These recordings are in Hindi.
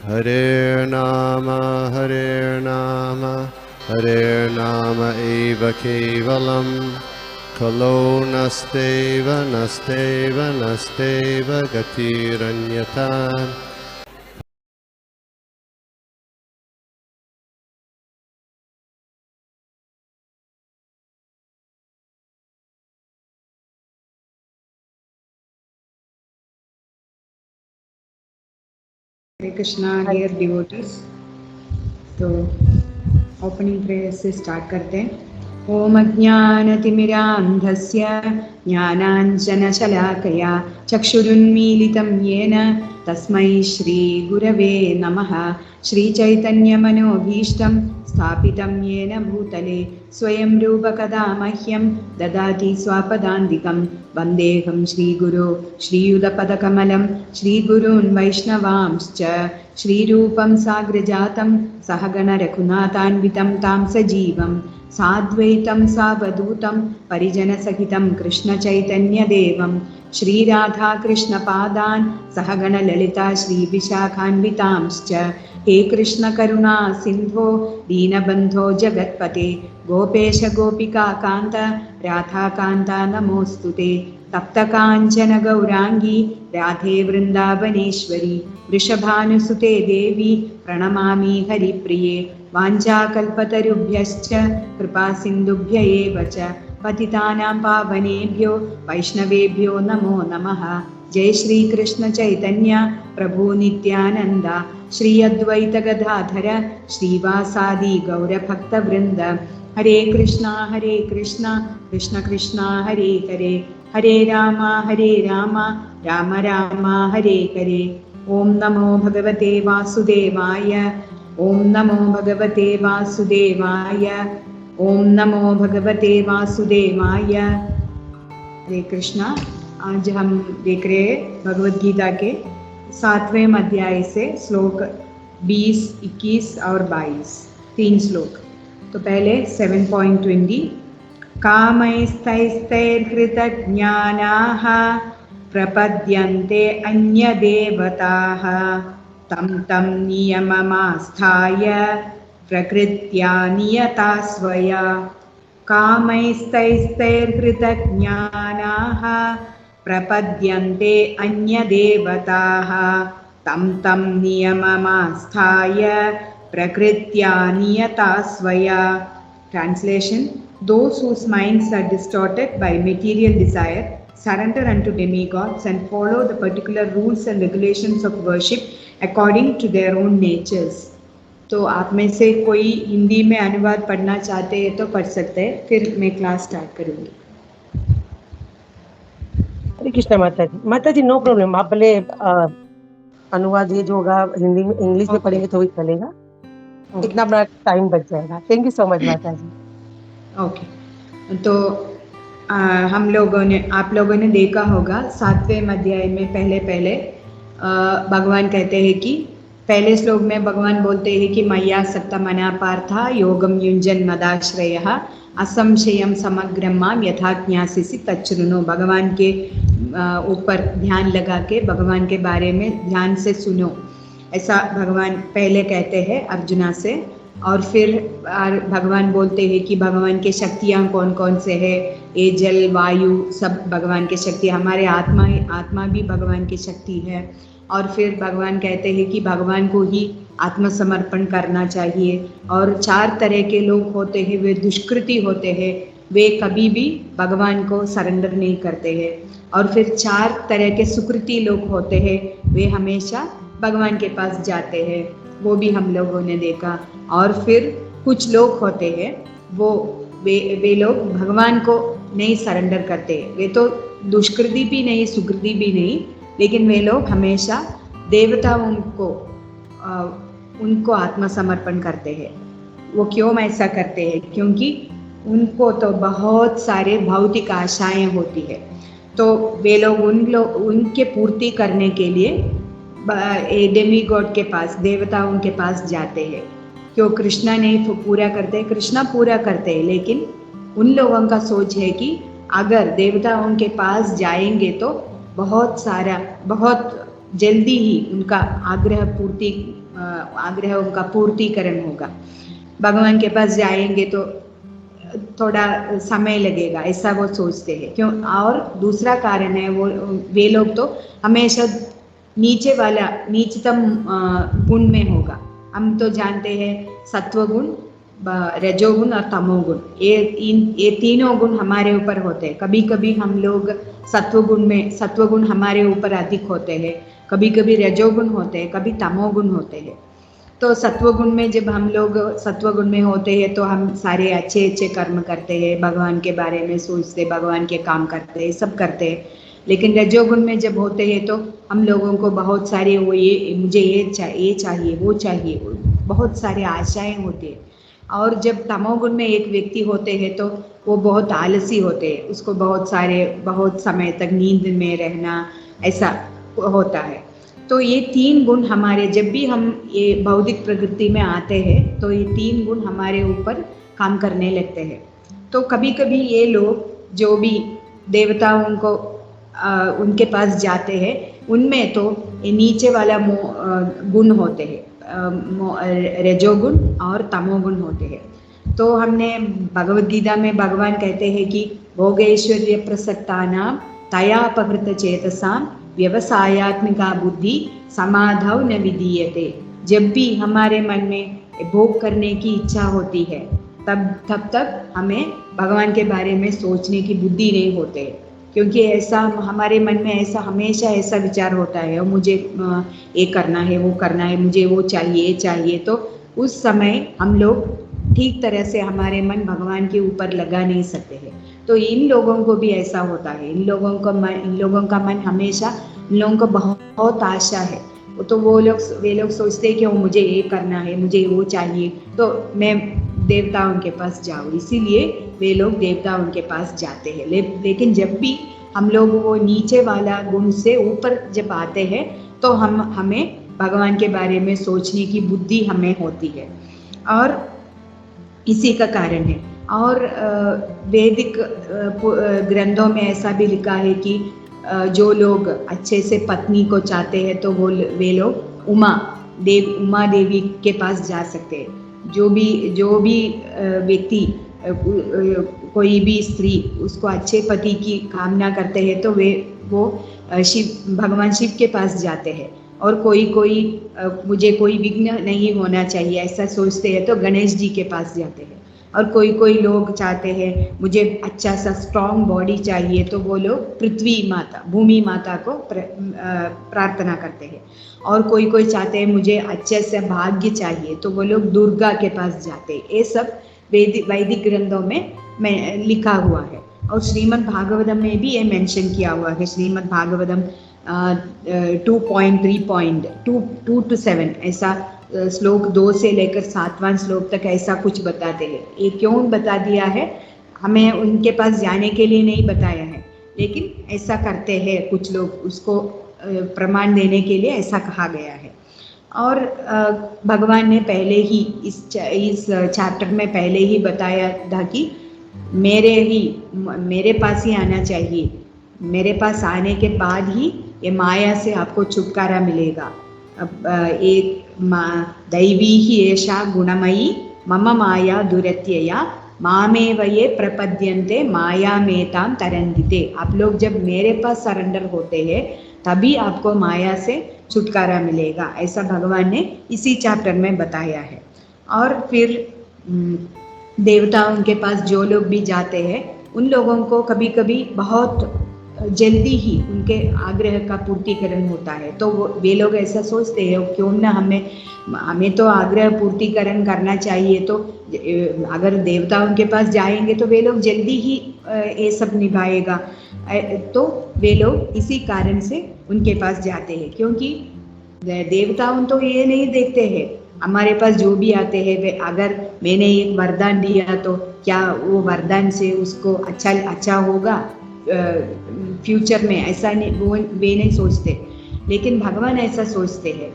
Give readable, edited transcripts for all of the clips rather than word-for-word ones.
Hare Nama eva kevalam Kalo nasteva nasteva nasteva gatiranyata. Hare Krishna, dear devotees. तो ओपनिंग प्रेयर से स्टार्ट करते हैं। ओम अज्ञानतिमिरान्धस्य ज्ञानाञ्जनशलाकया चक्षुरुन्मीलितं येन तस्मै श्रीगुरवे नमः। श्रीचैतन्यमनोभीष्टं स्थापितं येन भूतले स्वयं रूपकदा मह्यं ददाति स्वापदान्तिकं। वन्देऽहं श्रीगुरो श्रीयुतपदकमलं श्रीगुरून् वैष्णवांश्च श्रीरूपं साग्रजातं सहगणरघुनाथान्वितं तां सजीवं साद्वैतं सावधूतं परिजनसहितं कृष्णचैतन्यदेवं श्रीराधाकृष्णपादान् सहगणललिता श्रीविशाखान्वितांश्च। हे कृष्णकरुणा सिन्धो दीनबन्धो जगत्पते गोपेश गोपिकान्त राधाकान्त नमोऽस्तु ते। तप्तकाञ्चन गौराङ्गी राधे वृन्दावनेश्वरी वृषभानुसुते देवी प्रणमामि हरिप्रिये। वाञ्छाकल्पतरुभ्यश्च कृपासिन्धुभ्य एव च पतितानां पावनेभ्यो वैष्णवेभ्यो नमो नमः। जय श्री कृष्ण चैतन्य प्रभु नित्यानंद श्री अद्वैत गदाधर श्रीवासादि गौरभक्तवृंद। हरे कृष्णा कृष्ण कृष्णा हरे हरे हरे राम राम राम हरे हरे। ओम नमो भगवते वासुदेवाय ओम नमो भगवते वासुदेवाय ओम नमो भगवते वासुदेवाय। हरे कृष्णा। आज हम देख रहे हैं भगवद गीता के 7वें अध्याय से श्लोक 20, 21 और 22, 3 श्लोक। तो पहले 7.20 कामैस्तैस्तैर्हृतज्ञानाः प्रपद्यन्ते अन्यदेवताः तं तं नियममास्थाय प्रकृत्या नियता स्वया। कामैस्तैस्तैर्हृतज्ञानाः प्रपद्यन्ते अन्यदेवताः तं तं नियममास्थाय प्रकृत्या नियता स्वया। Translation: Those whose minds are distorted by material desire surrender unto demigods and follow the particular rules and regulations of worship according to their own natures. तो आप में से कोई हिंदी में अनुवाद पढ़ना चाहते हैं तो पढ़ सकते हैं, फिर मैं क्लास स्टार्ट करूँगी। हरे कृष्णा माता जी नो प्रॉब्लम। आप भले अनुवाद ये जो होगा हिंदी में इंग्लिश में पढ़ेंगे तो भी चलेगा, इतना अपना टाइम बच जाएगा। थैंक यू सो मच माता जी। ओके। तो हम लोगों ने आप लोगों ने देखा होगा 7वें अध्याय में पहले भगवान कहते हैं कि पहले श्लोक में भगवान बोलते हैं कि मय्या सक्तमना पार्था योगम युञ्जन मदाश्रयः असंशयम समग्रम माम यथा ज्ञास्यसि तच्छृणु। भगवान के ऊपर ध्यान लगा के भगवान के बारे में ध्यान से सुनो, ऐसा भगवान पहले कहते हैं अर्जुना से। और फिर भगवान बोलते हैं कि भगवान के शक्तियाँ कौन कौन से है, ये जल वायु सब भगवान की शक्ति, हमारे आत्मा भी भगवान की शक्ति है। और फिर भगवान कहते हैं कि भगवान को ही आत्मसमर्पण करना चाहिए। और 4 तरह के लोग होते हैं, वे दुष्कृति होते हैं, वे कभी भी भगवान को सरेंडर नहीं करते हैं। और फिर 4 तरह के सुकृति लोग होते हैं, वे हमेशा भगवान के पास जाते हैं, वो भी हम लोगों ने देखा। और फिर कुछ लोग होते हैं वे लोग भगवान को नहीं सरेंडर करते, वे तो दुष्कृति भी नहीं सुकृति भी नहीं, लेकिन वे लोग हमेशा देवताओं को उनको आत्मसमर्पण करते हैं। वो क्यों ऐसा करते हैं? क्योंकि उनको तो बहुत सारे भौतिक आशाएं होती है, तो वे लोग उनके पूर्ति करने के लिए डेमीगॉड के पास, देवताओं के पास जाते हैं। क्यों कृष्णा नहीं पूरा करते? कृष्णा पूरा करते हैं, लेकिन उन लोगों का सोच है कि अगर देवताओं के पास जाएंगे तो बहुत जल्दी ही उनका आग्रह उनका पूर्तिकरण होगा। भगवान के पास जाएंगे तो थोड़ा समय लगेगा, ऐसा वो सोचते हैं। क्यों? और दूसरा कारण है वे लोग तो हमेशा नीचतम गुण में होगा। हम तो जानते हैं सत्वगुण, रजोगुण और तमोगुण, ये तीनों गुण हमारे ऊपर होते हैं। कभी कभी हम लोग सत्वगुण हमारे ऊपर अधिक होते हैं, कभी कभी रजोगुण होते हैं, कभी तमोगुण होते हैं। तो सत्वगुण में जब हम लोग सत्वगुण में होते हैं तो हम सारे अच्छे अच्छे कर्म करते हैं, भगवान के बारे में सोचते, भगवान के काम करते हैं, सब करते हैं। लेकिन रजोगुण में जब होते हैं तो हम लोगों को बहुत सारे मुझे ये चाहिए वो चाहिए, बहुत सारे आशाएं होती है। और जब तमोगुण में एक व्यक्ति होते हैं तो वो बहुत आलसी होते हैं, उसको बहुत समय तक नींद में रहना ऐसा होता है। तो ये तीन गुण हमारे, जब भी हम ये भौतिक प्रकृति में आते हैं तो ये तीन गुण हमारे ऊपर काम करने लगते हैं। तो कभी कभी ये लोग जो भी देवताओं को उनके पास जाते हैं, उनमें तो ये नीचे वाला गुण होते हैं, रजोगुण और तमोगुण होते हैं। तो हमने भगवद गीता में भगवान कहते हैं कि भोगैश्वर्य प्रसक्तानां तयापहृत चेतसां व्यवसायात्मिका बुद्धि समाधौ न विधीयते। जब भी हमारे मन में भोग करने की इच्छा होती है तब तक हमें भगवान के बारे में सोचने की बुद्धि नहीं होते, क्योंकि ऐसा हमारे मन में हमेशा ऐसा विचार होता है, मुझे ये करना है, वो करना है, मुझे वो चाहिए। तो उस समय हम लोग ठीक तरह से हमारे मन भगवान के ऊपर लगा नहीं सकते हैं। तो इन लोगों को भी ऐसा होता है, इन लोगों का मन हमेशा, इन लोगों को बहुत आशा है। तो वे लोग सोचते हैं कि मुझे ये करना है, मुझे वो चाहिए, तो मैं देवताओं के पास जाऊँ, इसीलिए वे लोग देवताओं के पास जाते हैं। लेकिन जब भी हम लोग वो नीचे वाला गुण से ऊपर जब आते हैं तो हमें भगवान के बारे में सोचने की बुद्धि हमें होती है, और इसी का कारण है। और वैदिक ग्रंथों में ऐसा भी लिखा है कि जो लोग अच्छे से पत्नी को चाहते हैं तो वे लोग उमा देवी के पास जा सकते हैं। जो भी व्यक्ति, कोई भी स्त्री उसको अच्छे पति की कामना करते हैं तो वो भगवान शिव के पास जाते हैं। और कोई मुझे कोई विघ्न नहीं होना चाहिए ऐसा सोचते हैं तो गणेश जी के पास जाते हैं। और कोई लोग चाहते हैं मुझे अच्छा सा स्ट्रॉन्ग बॉडी चाहिए तो वो लोग पृथ्वी माता, भूमि माता को प्रार्थना करते हैं। और कोई चाहते हैं मुझे अच्छे से भाग्य चाहिए तो वो लोग दुर्गा के पास जाते हैं। ये सब वैदिक ग्रंथों में लिखा हुआ है। और श्रीमद् भागवतम में भी ये मेंशन किया हुआ है। श्रीमद् भागवतम 2.3.2 to 7 ऐसा श्लोक 2 से लेकर 7वां श्लोक तक ऐसा कुछ बताते हैं। ये क्यों बता दिया है? हमें उनके पास जाने के लिए नहीं बताया है, लेकिन ऐसा करते हैं कुछ लोग, उसको प्रमाण देने के लिए ऐसा कहा गया है। और भगवान ने पहले ही इस चैप्टर में पहले ही बताया था कि मेरे पास ही आना चाहिए, मेरे पास आने के बाद ही ये माया से आपको छुटकारा मिलेगा। एक दैवी ही ऐसा गुणमयी मम माया दुरत्यया मामेव ये प्रपद्यन्ते माया मेताम तरन्दिते। आप लोग जब मेरे पास सरेंडर होते हैं तभी आपको माया से छुटकारा मिलेगा, ऐसा भगवान ने इसी चैप्टर में बताया है। और फिर देवताओं के पास जो लोग भी जाते हैं उन लोगों को कभी कभी बहुत जल्दी ही उनके आग्रह का पूर्तिकरण होता है। तो वे लोग ऐसा सोचते हैं क्यों ना हमें तो आग्रह पूर्तिकरण करना चाहिए, तो अगर देवताओं के पास जाएंगे तो वे लोग जल्दी ही ये सब निभाएगा। तो वे लोग इसी कारण से उनके पास जाते हैं, क्योंकि देवताओं तो ये नहीं देखते हैं हमारे पास जो भी आते हैं वे, अगर मैंने एक वरदान दिया तो क्या वो वरदान से उसको अच्छा होगा फ्यूचर में, ऐसा नहीं वे नहीं सोचते। लेकिन भगवान ऐसा सोचते हैं।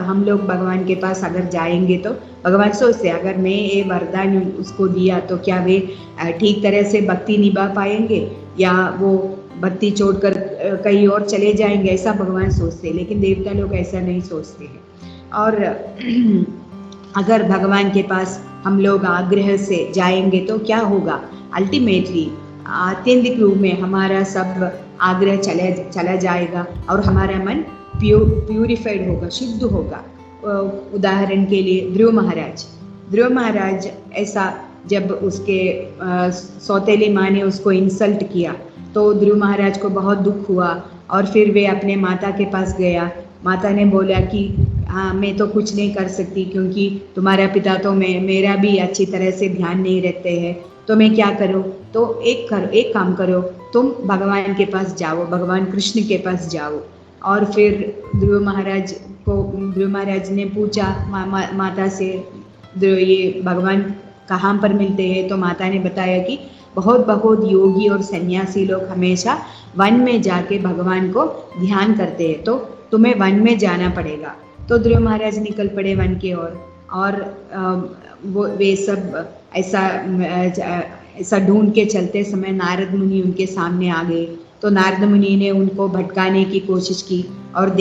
हम लोग भगवान के पास अगर जाएंगे तो भगवान सोचते हैं अगर मैं ये वरदान उसको दिया तो क्या वे ठीक तरह से भक्ति निभा पाएंगे, या वो भक्ति छोड़कर कहीं और चले जाएंगे ऐसा भगवान सोचते हैं, लेकिन देवता लोग ऐसा नहीं सोचते हैं। और अगर भगवान के पास हम लोग आग्रह से जाएंगे तो क्या होगा, अल्टीमेटली आत्यंतिक रूप में हमारा सब आग्रह चला जाएगा और हमारा मन प्यूरिफाइड होगा, शुद्ध होगा। उदाहरण के लिए ध्रुव महाराज ऐसा जब उसके सौतेली माँ ने उसको इंसल्ट किया तो ध्रुव महाराज को बहुत दुख हुआ और फिर वे अपने माता के पास गया। माता ने बोला कि हाँ, मैं तो कुछ नहीं कर सकती क्योंकि तुम्हारा पिता तो मेरा भी अच्छी तरह से ध्यान नहीं रखते हैं, तो मैं क्या करूँ। तो एक काम करो, तुम भगवान के पास जाओ, भगवान कृष्ण के पास जाओ। और फिर ध्रुव महाराज ने पूछा माता से, ये भगवान कहाँ पर मिलते हैं। तो माता ने बताया कि बहुत योगी और सन्यासी लोग हमेशा वन में जाके भगवान को ध्यान करते हैं, तो तुम्हें वन में जाना पड़ेगा। तो ध्रुव महाराज निकल पड़े वन की ओर और वे सब ऐसा ढूंढ के चलते समय नारद मुनि उनके सामने आ गए। तो नारद मुनि ने उनको भटकाने की कोशिश की और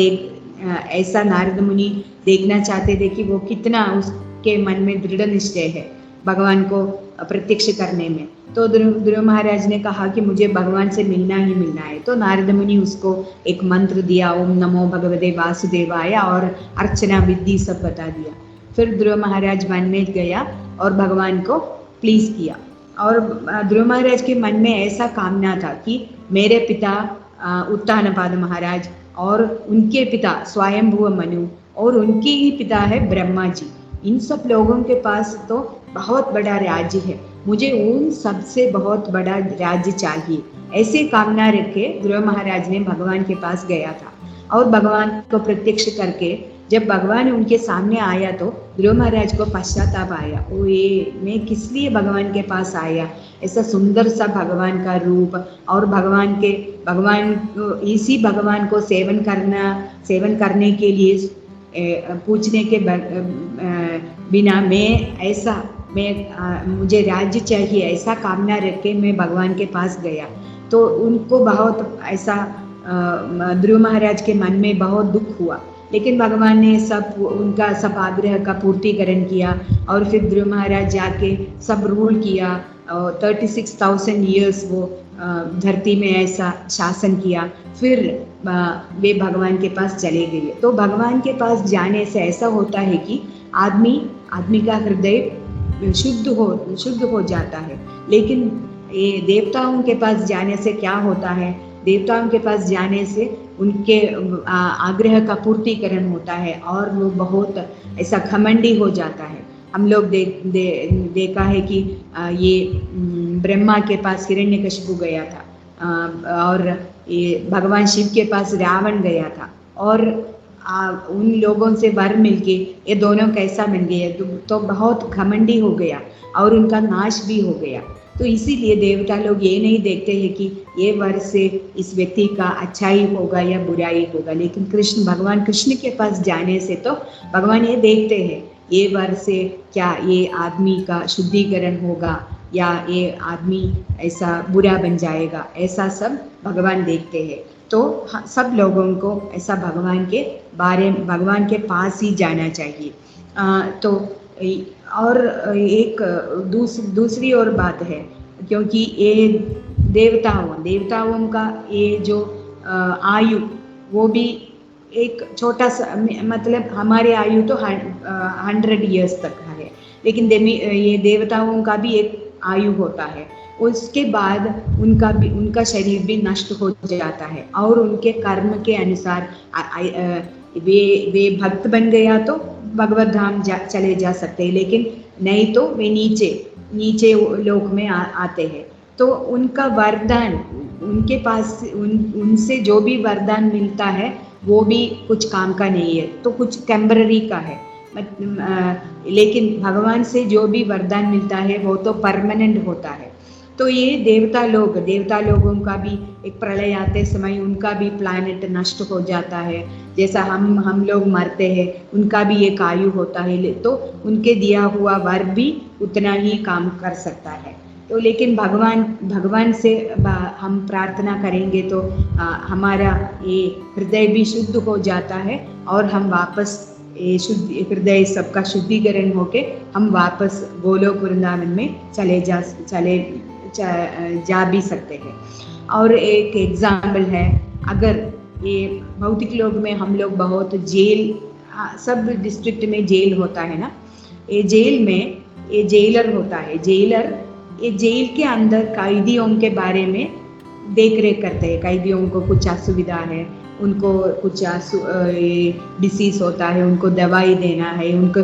ऐसा नारद मुनि देखना चाहते थे कि वो कितना उसके मन में दृढ़ निश्चय है भगवान को प्रत्यक्ष करने में। तो ध्रुव महाराज ने कहा कि मुझे भगवान से मिलना ही मिलना है। तो नारद मुनि उसको एक मंत्र दिया, ओम नमो भगवते वासुदेवाय, और अर्चना विधि सब बता दिया। फिर ध्रुव महाराज वन में गया और भगवान को प्लीज किया। और ध्रुव महाराज के मन में ऐसा कामना था कि मेरे पिता उत्तानपाद महाराज और उनके पिता स्वयंभुव मनु और उनके ही पिता है ब्रह्मा जी, इन सब लोगों के पास तो बहुत बड़ा राज्य है, मुझे उन सबसे बहुत बड़ा राज्य चाहिए। ऐसे कामना रखे ध्रुव महाराज ने भगवान के पास गया था और भगवान को प्रत्यक्ष करके जब भगवान उनके सामने आया तो ध्रुव महाराज को पश्चाताप आया, ओ ये मैं किस लिए भगवान के पास आया, ऐसा सुंदर सा भगवान का रूप, और भगवान इसी भगवान को सेवन करने के लिए पूछने के बिना मुझे राज्य चाहिए ऐसा कामना रख के मैं भगवान के पास गया। तो उनको बहुत ऐसा ध्रुव महाराज के मन में बहुत दुख हुआ, लेकिन भगवान ने उनका सब आग्रह का पूर्तिकरण किया और फिर ध्रुव महाराज जाके सब रूल किया। 36,000 ईयर्स वो धरती में ऐसा शासन किया। फिर वे भगवान के पास चले गए। तो भगवान के पास जाने से ऐसा होता है कि आदमी का हृदय शुद्ध हो जाता है। लेकिन ये देवताओं के पास जाने से क्या होता है, देवताओं के पास जाने से उनके आग्रह का पूर्तिकरण होता है और वो बहुत ऐसा घमंडी हो जाता है। हम लोग देखा है कि ये ब्रह्मा के पास हिरण्यकशिपु गया था और ये भगवान शिव के पास रावण गया था, और उन लोगों से वर मिलके ये दोनों कैसा मिल गए तो बहुत घमंडी हो गया और उनका नाश भी हो गया। तो इसीलिए देवता लोग ये नहीं देखते हैं कि ये वर से इस व्यक्ति का अच्छाई होगा या बुराई होगा, लेकिन भगवान कृष्ण के पास जाने से तो भगवान ये देखते हैं ये वर से क्या ये आदमी का शुद्धिकरण होगा या ये आदमी ऐसा बुरा बन जाएगा, ऐसा सब भगवान देखते हैं। तो सब लोगों को ऐसा भगवान के पास ही जाना चाहिए। तो और एक दूसरी और बात है, क्योंकि ये देवताओं का ये जो आयु वो भी एक छोटा सा, मतलब हमारे आयु तो 100 ईयर्स तक है, लेकिन ये देवताओं का भी एक आयु होता है। उसके बाद उनका शरीर भी नष्ट हो जाता है और उनके कर्म के अनुसार वे भक्त बन गया तो भगवत धाम चले जा सकते हैं, लेकिन नहीं तो वे नीचे लोक में आते हैं। तो उनका वरदान उनके पास उनसे जो भी वरदान मिलता है वो भी कुछ काम का नहीं है, तो कुछ टेम्पररी का है। लेकिन भगवान से जो भी वरदान मिलता है वो तो परमानेंट होता है। तो ये देवता लोगों का भी एक प्रलय आते समय उनका भी प्लैनेट नष्ट हो जाता है, जैसा हम लोग मरते हैं उनका भी एक आयु होता है, तो उनके दिया हुआ वर भी उतना ही काम कर सकता है। तो लेकिन भगवान से हम प्रार्थना करेंगे तो हमारा ये हृदय भी शुद्ध हो जाता है और हम वापस ये शुद्ध हृदय सबका शुद्धिकरण होके हम वापस गोलोक वृंदावन में चले जा भी सकते हैं। और एक एग्जाम्पल है, अगर ये भौतिक लोक में हम लोग बहुत जेल, सब डिस्ट्रिक्ट में जेल होता है ना, ये जेल में ये जेलर होता है, जेलर ये जेल के अंदर कैदियों के बारे में देख रेख करते हैं। कैदियों को कुछ असुविधा है, उनको कुछ डिसीज होता है, उनको दवाई देना है, उनको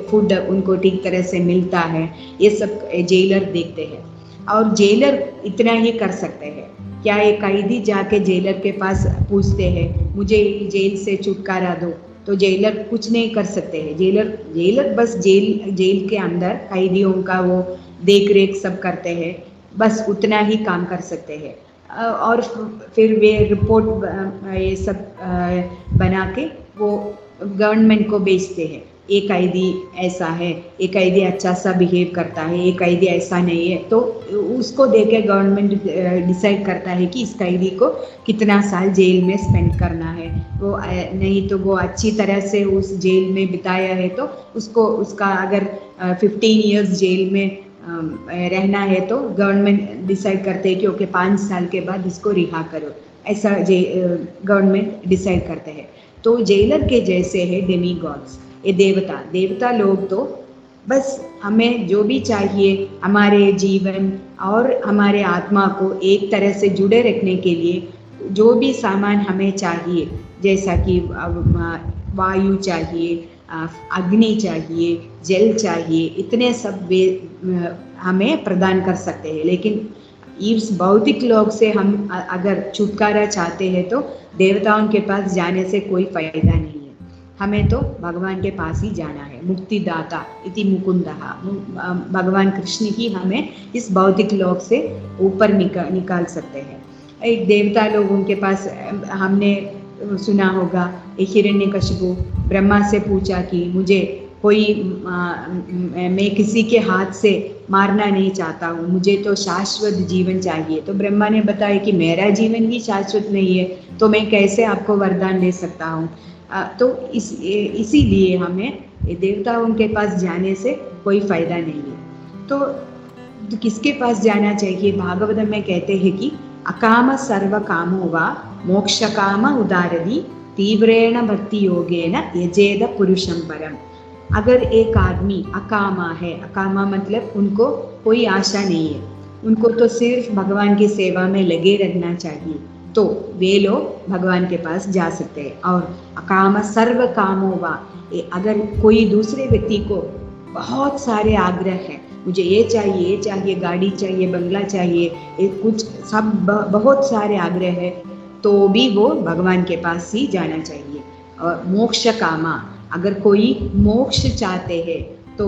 फूड उनको ठीक तरह से मिलता है, ये सब जेलर देखते हैं। और जेलर इतना ही कर सकते हैं। क्या ये कैदी जाके जेलर के पास पूछते हैं मुझे जेल से छुटकारा दो, तो जेलर कुछ नहीं कर सकते हैं। जेलर बस जेल के अंदर कैदियों का वो देख रेख सब करते हैं, बस उतना ही काम कर सकते हैं। और फिर वे रिपोर्ट ये सब बना के वो गवर्नमेंट को भेजते हैं, एक कैदी ऐसा है, एक कैदी अच्छा सा बिहेव करता है, एक कैदी ऐसा नहीं है, तो उसको देख के गवर्नमेंट डिसाइड करता है कि इस कैदी को कितना साल जेल में स्पेंड करना है। वो नहीं तो वो अच्छी तरह से उस जेल में बिताया है तो उसका अगर 15 इयर्स जेल में रहना है तो गवर्नमेंट डिसाइड करते हैं कि ओके 5 साल के बाद इसको रिहा करो, ऐसा गवर्नमेंट डिसाइड करते हैं। तो जेलर के जैसे है डेमी गॉड्स, ये देवता लोग तो बस हमें जो भी चाहिए हमारे जीवन और हमारे आत्मा को एक तरह से जुड़े रखने के लिए जो भी सामान हमें चाहिए, जैसा कि वायु चाहिए, अग्नि चाहिए, जल चाहिए, इतने सब वे हमें प्रदान कर सकते हैं। लेकिन इस भौतिक लोक से हम अगर छुटकारा चाहते हैं तो देवताओं के पास जाने से कोई फायदा नहीं है, हमें तो भगवान के पास ही जाना है। मुक्तिदाता इति मुकुंदः, भगवान कृष्ण ही हमें इस भौतिक लोक से ऊपर निकाल सकते हैं। एक देवता लोगों के पास हमने सुना होगा, एक हिरण्यकशिपु ब्रह्मा से पूछा कि मुझे कोई मैं किसी के हाथ से मारना नहीं चाहता हूँ, मुझे तो शाश्वत जीवन चाहिए। तो ब्रह्मा ने बताया कि मेरा जीवन ही शाश्वत नहीं है, तो मैं कैसे आपको वरदान दे सकता हूँ। तो इसीलिए हमें देवताओं के पास जाने से कोई फायदा नहीं है। तो किसके पास जाना चाहिए? भागवत में कहते हैं कि अकाम सर्व कामो वा मोक्ष काम उदारदी तीव्रेण भक्ति योगेन यजेद पुरुषं परम। अगर एक आदमी अकामा है, अकामा मतलब उनको कोई आशा नहीं है, उनको तो सिर्फ भगवान की सेवा में लगे रहना चाहिए, तो वे लोग भगवान के पास जा सकते हैं। और अकाम सर्व कामो वा, अगर कोई दूसरे व्यक्ति को बहुत सारे आग्रह है, मुझे ये चाहिए, गाड़ी चाहिए, बंगला चाहिए, कुछ सब बहुत सारे आग्रह है, तो भी वो भगवान के पास ही जाना चाहिए। और मोक्ष कामा, अगर कोई मोक्ष चाहते हैं तो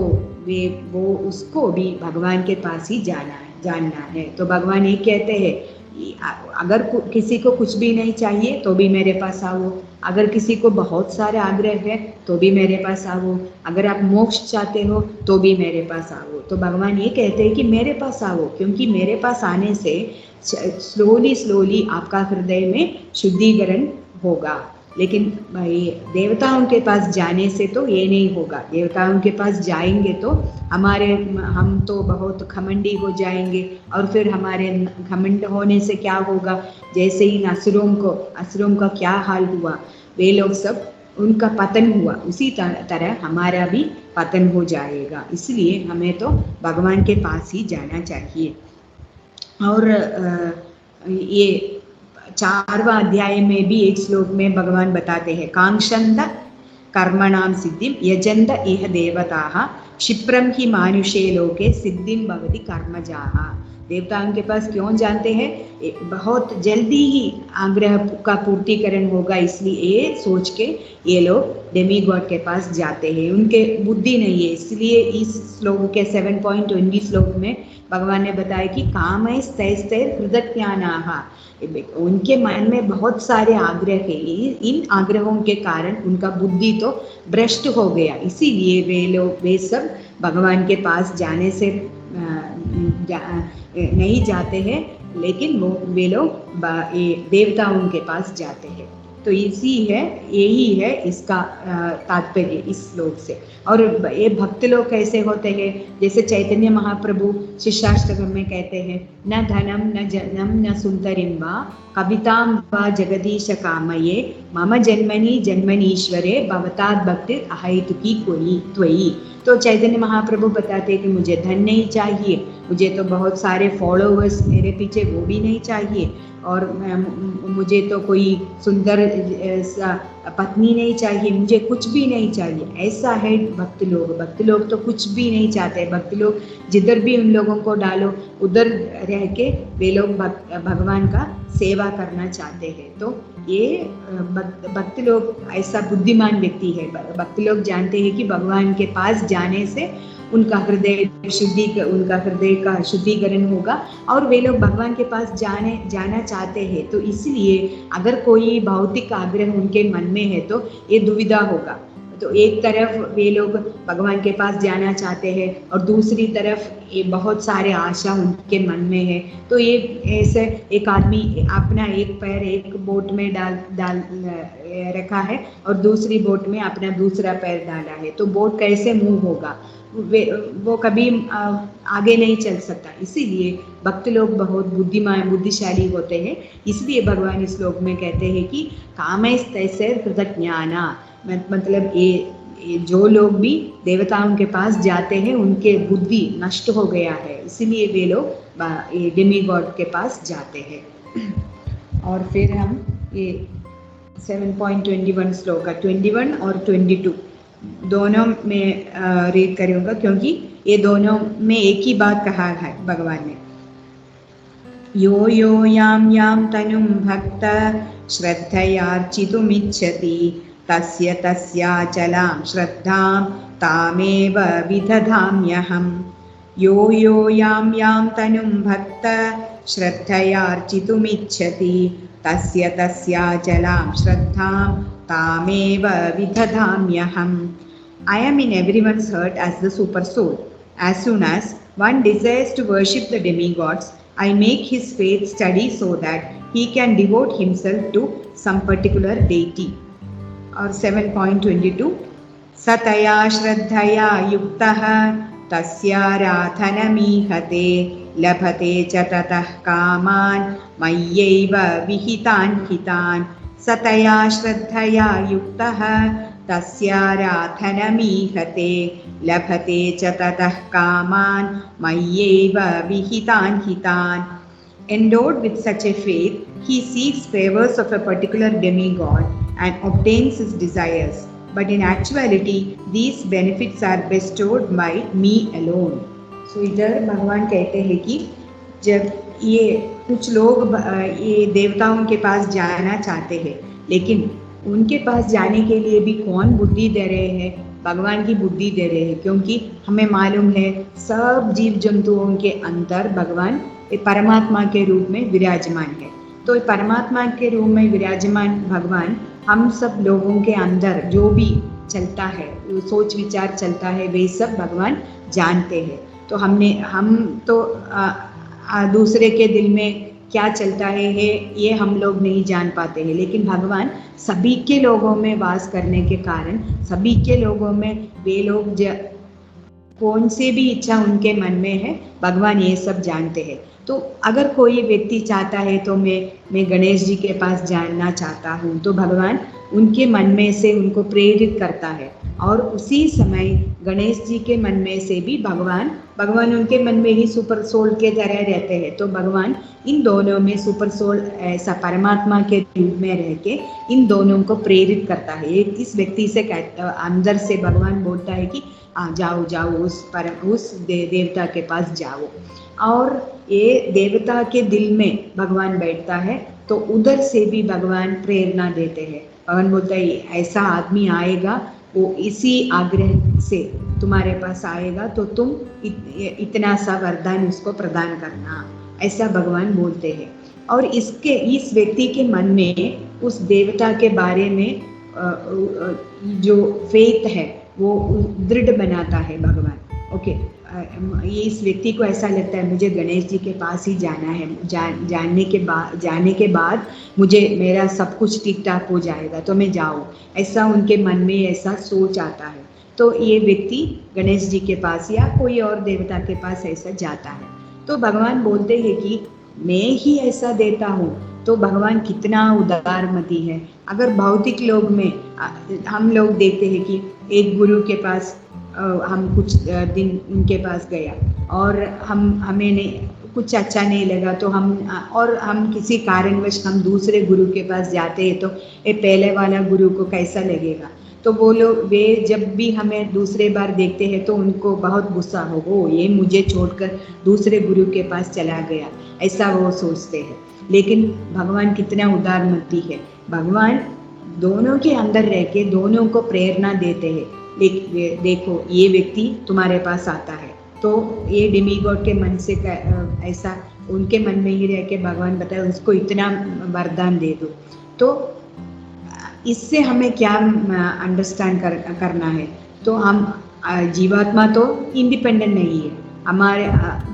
वो उसको भी भगवान के पास ही जानना है। तो भगवान ये कहते हैं अगर किसी को कुछ भी नहीं चाहिए तो भी मेरे पास आओ, अगर किसी को बहुत सारे आग्रह है तो भी मेरे पास आओ, अगर आप मोक्ष चाहते हो तो भी मेरे पास आओ। तो भगवान ये कहते हैं कि मेरे पास आओ, क्योंकि मेरे पास आने से स्लोली आपका हृदय में शुद्धिकरण होगा। लेकिन भाई देवताओं के पास जाने से तो ये नहीं होगा। देवताओं के पास जाएंगे तो हम तो बहुत घमंडी हो जाएंगे, और फिर हमारे घमंड होने से क्या होगा, जैसे ही असुरों का क्या हाल हुआ, वे लोग सब उनका पतन हुआ, उसी तरह हमारा भी पतन हो जाएगा। इसलिए हमें तो भगवान के पास ही जाना चाहिए। और ये 4वां अध्याय में भी एक श्लोक में भगवान बताते हैं, कांक्षन्द कर्मणां सिद्धिं यजन्त इह देवताः क्षिप्रं हि मानुषे लोके सिद्धिं भवति कर्मजाः। देवताओं के पास क्यों जानते हैं? बहुत जल्दी ही आग्रह का पूर्तिकरण होगा, इसलिए ये सोच के ये लोग डेमी गॉड के पास जाते हैं। उनके बुद्धि नहीं है, इसलिए इस श्लोक के 7.20 श्लोक में भगवान ने बताया कि कामैस्तैस्तैर् हृदज्ञानाः, उनके मन में बहुत सारे आग्रह है, इन आग्रहों के कारण उनका बुद्धि तो भ्रष्ट हो गया। इसीलिए वे सब भगवान के पास जाने से नहीं जाते हैं, लेकिन वे लोग देवताओं के पास जाते हैं। तो यही है इसका तात्पर्य इस श्लोक से। और ये भक्त लोग कैसे होते हैं, जैसे चैतन्य महाप्रभु शिष्याष्टकम में कहते हैं, न धनम न जनम न सुंदरिम वा कवितां वा जगदीश कामये मम जन्मनि जन्मनीश्वरे भवतात् भक्ति अहैतुकी त्वयि। तो चैतन्य महाप्रभु बताते हैं कि मुझे धन नहीं चाहिए, मुझे तो बहुत सारे फॉलोवर्स मेरे पीछे वो भी नहीं चाहिए, और मुझे तो कोई सुंदर पत्नी नहीं चाहिए, मुझे कुछ भी नहीं चाहिए। ऐसा है भक्त लोग। भक्त लोग तो कुछ भी नहीं चाहते। भक्त लोग जिधर भी उन लोगों को डालो उधर रह के वे लोग भगवान का सेवा करना चाहते हैं। तो ये भक्त लोग ऐसा बुद्धिमान व्यक्ति है। भक्त लोग जानते हैं कि भगवान के पास जाने से उनका हृदय का शुद्धिकरण होगा, और वे लोग भगवान के पास जाना चाहते हैं। तो इसलिए अगर कोई भौतिक आग्रह उनके मन में है तो ये दुविधा होगा। तो एक तरफ वे लोग भगवान के पास जाना चाहते हैं और दूसरी तरफ ये बहुत सारे आशा उनके मन में है। तो ये ऐसे एक आदमी अपना एक पैर एक बोट में डाल रखा है और दूसरी बोट में अपना दूसरा पैर डाला है, तो बोट कैसे मूव होगा? वो कभी आगे नहीं चल सकता। इसीलिए भक्त लोग बहुत बुद्धिशाली होते हैं। इसलिए भगवान इस श्लोक में कहते हैं कि कामैस्तैसे कृतज्ञाना, मतलब ये जो लोग भी देवताओं के पास जाते हैं उनके बुद्धि नष्ट हो गया है, इसीलिए वे लोग डेमी गॉड के पास जाते हैं। और फिर हम ये 7.21 श्लोक 21 और 22 दोनों में रीड करूँगा, क्योंकि ये दोनों में एक ही बात कहा है भगवान ने। यो यो याम याम तनुम भक्त श्रद्धयार्चितुमिच्छति तस्य तस्याचलां श्रद्धां तामेव विदधाम्यहम्। यो यो याम याम तनुं भक्त श्रद्धयार्चितुमिच्छति तस्य तस्याचलां श्रद्धां तामेव विदधाम्यहम्। I am in everyone's heart as the super soul. As soon as one desires to worship the demigods, I make his faith steady so that he can devote himself to some particular deity. और 7.22 सतया श्रद्धया युक्तः तस्याराधनमीहते लभते च ततः कामान् मय्यैव विहितान् हितान्। सतया श्रद्धया युक्तः तस्याराधनमीहते लभते च ततः कामान् मय्यैव विहितान् हितान्। Endowed with such a faith, he seeks favors of a particular demigod and obtains his desires. But in actuality, these benefits are bestowed by me alone. So इधर भगवान कहते हैं कि जब ये कुछ लोग ये देवताओं के पास जाना चाहते हैं, लेकिन उनके पास जाने के लिए भी कौन बुद्धि दे रहे हैं? भगवान की बुद्धि दे रहे हैं, क्योंकि हमें मालूम है सब जीव जंतुओं के अंदर भगवान परमात्मा के रूप में विराजमान है। तो परमात्मा के रूप में विराजमान भगवान हम सब लोगों के अंदर जो भी चलता है, सोच विचार चलता है, वे सब भगवान जानते हैं। तो हम तो दूसरे के दिल में क्या चलता है ये हम लोग नहीं जान पाते हैं, लेकिन भगवान सभी के लोगों में वास करने के कारण सभी के लोगों में वे लोग कौन से भी इच्छा उनके मन में है, भगवान ये सब जानते हैं। तो अगर कोई व्यक्ति चाहता है तो मैं गणेश जी के पास जाना चाहता हूँ, तो भगवान उनके मन में से उनको प्रेरित करता है, और उसी समय गणेश जी के मन में से भी भगवान उनके मन में ही सुपर सोल के तरह रहते हैं। तो भगवान इन दोनों में सुपर सोल ऐसा परमात्मा के रूप में रह के इन दोनों को प्रेरित करता है। इस व्यक्ति से अंदर से भगवान बोलता है कि जाओ उस देवता के पास जाओ, और ये देवता के दिल में भगवान बैठता है, तो उधर से भी भगवान प्रेरणा देते हैं। भगवान बोलता है ऐसा आदमी आएगा, वो इसी आग्रह से तुम्हारे पास आएगा, तो तुम इतना सा वरदान उसको प्रदान करना, ऐसा भगवान बोलते हैं। और इस व्यक्ति के मन में उस देवता के बारे में जो फेथ है वो दृढ़ बनाता है भगवान। ओके, ये इस व्यक्ति को ऐसा लगता है मुझे गणेश जी के पास ही जाना है, जाने के बाद मुझे मेरा सब कुछ ठीक ठाक हो जाएगा तो मैं जाऊँ, ऐसा उनके मन में ऐसा सोच आता है। तो ये व्यक्ति गणेश जी के पास या कोई और देवता के पास ऐसा जाता है, तो भगवान बोलते हैं कि मैं ही ऐसा देता हूँ, तो भगवान कितना उदारमती है। अगर भौतिक लोग में हम लोग देखते हैं कि एक गुरु के पास हम कुछ दिन उनके पास गया और हमें नहीं कुछ अच्छा नहीं लगा, तो हम किसी कारणवश हम दूसरे गुरु के पास जाते हैं, तो ये पहले वाला गुरु को कैसा लगेगा। तो वो लोग वे जब भी हमें दूसरे बार देखते हैं तो उनको बहुत गुस्सा हो, ओ ये मुझे छोड़कर दूसरे गुरु के पास चला गया, ऐसा वो सोचते हैं। लेकिन भगवान कितना उदारमती है, भगवान दोनों के अंदर रह के दोनों को प्रेरणा देते हैं। देखो ये व्यक्ति तुम्हारे पास आता है, तो ये डिमीगॉड के मन से ऐसा उनके मन में ही रह के भगवान बताए उसको इतना वरदान दे दो। तो इससे हमें क्या अंडरस्टैंड करना है, तो हम जीवात्मा तो इंडिपेंडेंट नहीं है हमारे,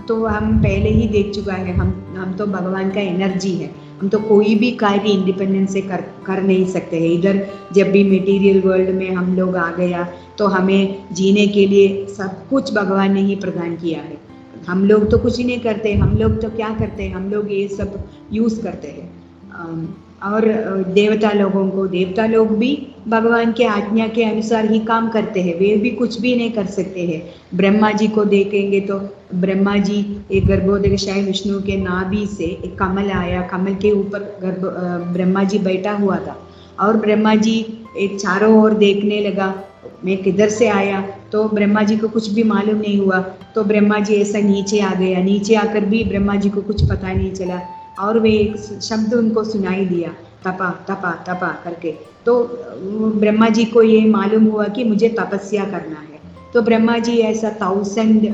तो हम पहले ही देख चुका है, हम तो भगवान का एनर्जी है, हम तो कोई भी कार्य इंडिपेंडेंस से कर नहीं सकते हैं। इधर जब भी मटेरियल वर्ल्ड में हम लोग आ गया तो हमें जीने के लिए सब कुछ भगवान ने ही प्रदान किया है। हम लोग तो कुछ ही नहीं करते, हम लोग तो क्या करते हैं, हम लोग ये सब यूज़ करते हैं। और देवता लोग भी भगवान के आज्ञा के अनुसार ही काम करते हैं, वे भी कुछ भी नहीं कर सकते हैं। ब्रह्मा जी को देखेंगे तो ब्रह्मा जी एक गर्भोदकशाही विष्णु के नाभि से एक कमल आया, कमल के ऊपर ब्रह्मा जी बैठा हुआ था और ब्रह्मा जी एक चारों ओर देखने लगा, मैं किधर से आया, तो ब्रह्मा जी को कुछ भी मालूम नहीं हुआ। तो ब्रह्मा जी ऐसा नीचे आ गया, नीचे आकर भी ब्रह्मा जी को कुछ पता नहीं चला और वे एक शब्द उनको सुनाई दिया, तपा तपा तपा करके। तो ब्रह्मा जी को ये मालूम हुआ कि मुझे तपस्या करना है। तो ब्रह्मा जी ऐसा 1000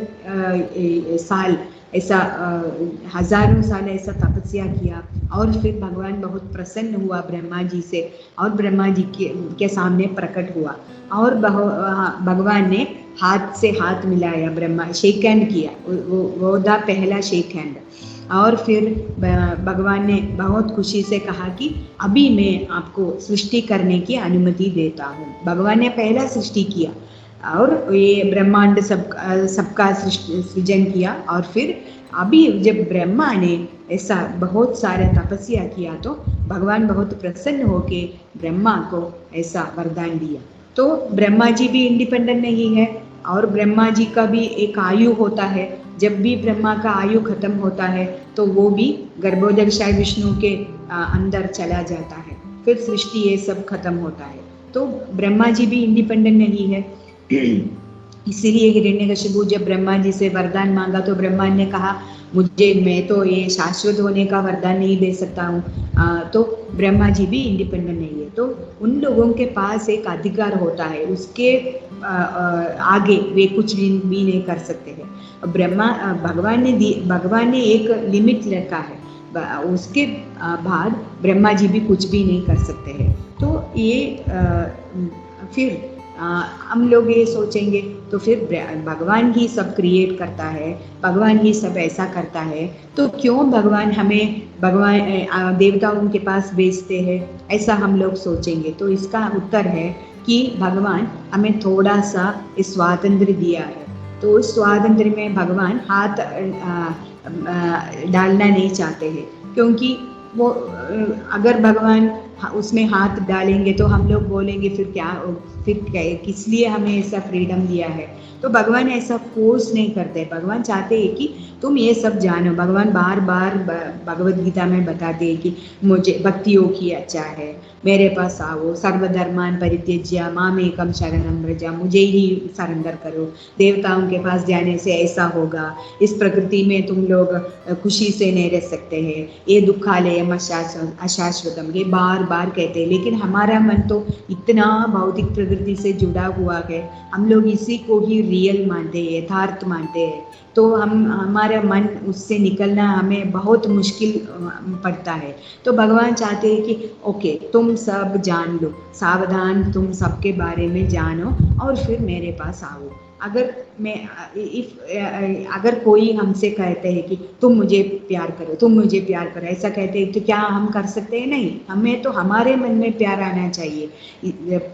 साल ऐसा हजारों साल ऐसा तपस्या किया और फिर भगवान बहुत प्रसन्न हुआ ब्रह्मा जी से और ब्रह्मा जी के सामने प्रकट हुआ और भगवान ने हाथ से हाथ मिलाया, ब्रह्मा शेक हैंड किया, वो था पहला शेक हैंड। और फिर भगवान ने बहुत खुशी से कहा कि अभी मैं आपको सृष्टि करने की अनुमति देता हूँ। भगवान ने पहला सृष्टि किया और ये ब्रह्मांड सबका सृजन किया और फिर अभी जब ब्रह्मा ने ऐसा बहुत सारे तपस्या किया तो भगवान बहुत प्रसन्न होके ब्रह्मा को ऐसा वरदान दिया। तो ब्रह्मा जी भी इंडिपेंडेंट नहीं है और ब्रह्मा जी का भी एक आयु होता है, जब भी ब्रह्मा का आयु खत्म होता है तो वो भी गर्भोदकशाही विष्णु के अंदर चला जाता है, फिर सृष्टि ये सब खत्म होता है। तो ब्रह्मा जी भी इंडिपेंडेंट नहीं है। इसीलिए हिरण्यकशिपु जब ब्रह्मा जी से वरदान मांगा तो ब्रह्मा ने कहा मैं तो ये शाश्वत होने का वरदान नहीं दे सकता हूँ। तो ब्रह्मा जी भी इंडिपेंडेंट नहीं है, तो उन लोगों के पास एक अधिकार होता है, उसके आगे वे कुछ भी नहीं कर सकते हैं। भगवान ने एक लिमिट रखा है, उसके बाद ब्रह्मा जी भी कुछ भी नहीं कर सकते हैं। तो ये फिर हम लोग ये सोचेंगे तो फिर भगवान ही सब क्रिएट करता है, भगवान ही सब ऐसा करता है, तो क्यों भगवान हमें देवताओं के पास भेजते हैं, ऐसा हम लोग सोचेंगे। तो इसका उत्तर है कि भगवान हमें थोड़ा सा स्वातंत्र्य दिया है, तो उस स्वातंत्र्य में भगवान हाथ डालना नहीं चाहते हैं, क्योंकि वो अगर भगवान उसमें हाथ डालेंगे तो हम लोग बोलेंगे फिर किस लिए हमें ऐसा फ्रीडम दिया है। तो भगवान ऐसा फोर्स नहीं करते, भगवान चाहते हैं कि तुम ये सब जानो। भगवान बार बार भगवद गीता में बताते हैं कि मुझे भक्ति योग ही अच्छा है, मेरे पास आओ, सर्वधर्मान परित्यज्य मामेकम शरणं व्रज, मुझे ही सरेंडर करो, देवताओं के पास जाने से ऐसा होगा, इस प्रकृति में तुम लोग खुशी से नहीं रह सकते हैं, ये दुखालयम अशाश्वतम, ये बार बार कहते हैं। लेकिन हमारा मन तो इतना भौतिक प्रकृति से जुड़ा हुआ है, हम लोग इसी को ही रियल मानते हैं, यथार्थ मानते हैं, तो हमारा मन उससे निकलना हमें बहुत मुश्किल पड़ता है। तो भगवान चाहते हैं कि ओके तुम सब जान लो, सावधान, तुम सबके बारे में जानो और फिर मेरे पास आओ। अगर मैं अगर कोई हमसे कहते हैं कि तुम मुझे प्यार करो, तुम मुझे प्यार करो, ऐसा कहते हैं तो क्या हम कर सकते हैं? नहीं, हमें तो हमारे मन में प्यार आना चाहिए।